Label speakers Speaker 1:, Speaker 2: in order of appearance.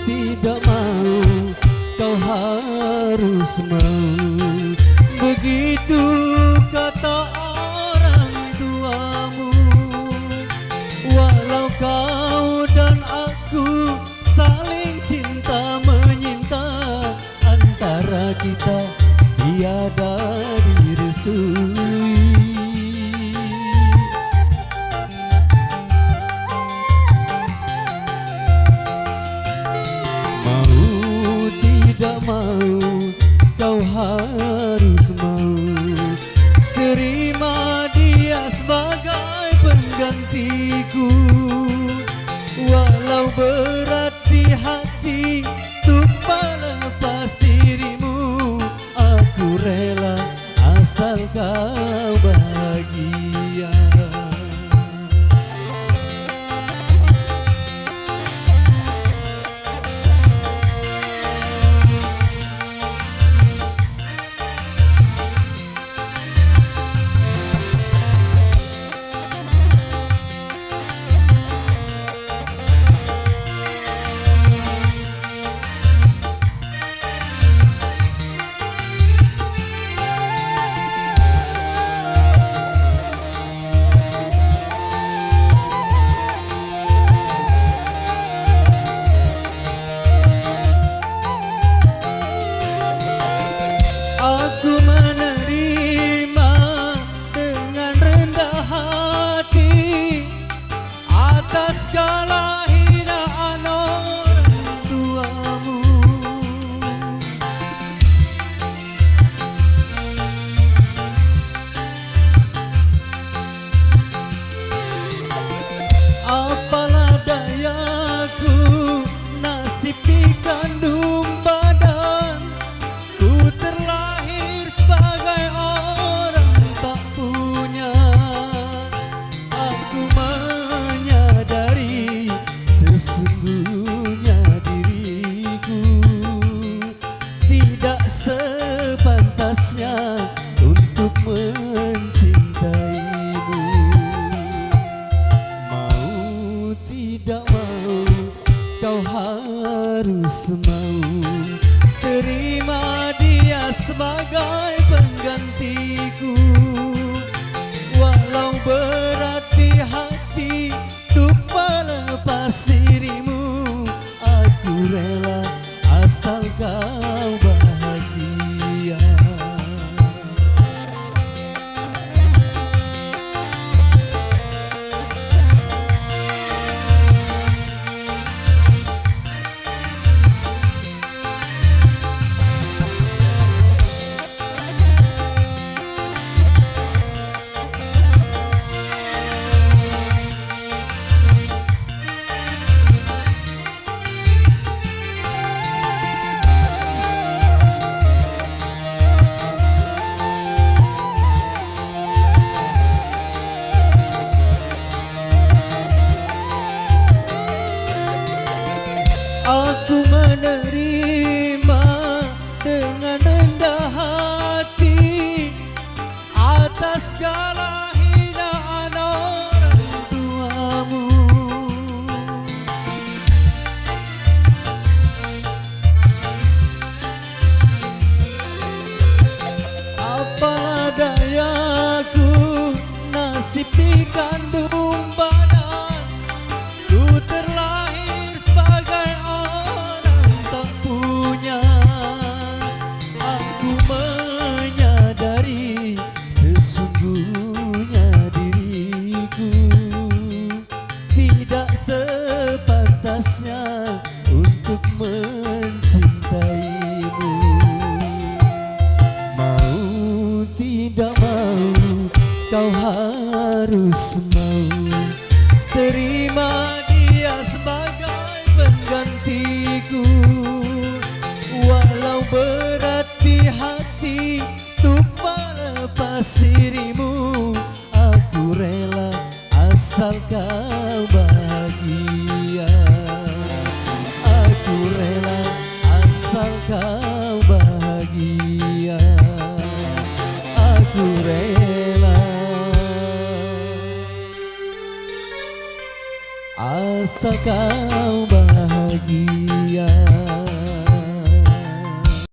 Speaker 1: tidak mau, kau harus mau. Begitu kata orang tuamu. Walau kau dan aku saling cinta menyinta, antara kita tiada direstui. Mau tidak mau, kau harus mau. Terima dia sebagai penggantiku. Walau berat di hati untuk melepas dirimu, aku rela asal kau bahagia. Aku menerima dengan rendah hati atas segala hinaan orang tuamu. Apalah dayaku, nasib dikandung badan. Ku terlahir sebagai orang tak punya. Aku menyadari sesungguhnya diriku tidak sepantasnya untuk mencintaimu. Mau tidak mau, kau harus mau. Terima dia sebagai penggantiku. Walau berat di hati untuk melepas dirimu, aku rela asal kau bahagia. Aku menerima dengan rendah hati atas segala hinaan orang tuamu. Apalah dayaku, nasib dikandung badan. Ku terlahir sebagai orang tak punya. Aku menyadari sesungguhnya diriku tidak sepantasnya untuk mencintaimu. Mau tidak mau, kau harus mau. Terima dia sebagai penggantiku. Walau berat di hati untuk melepas dirimu, aku rela asal kau bahagia. Aku rela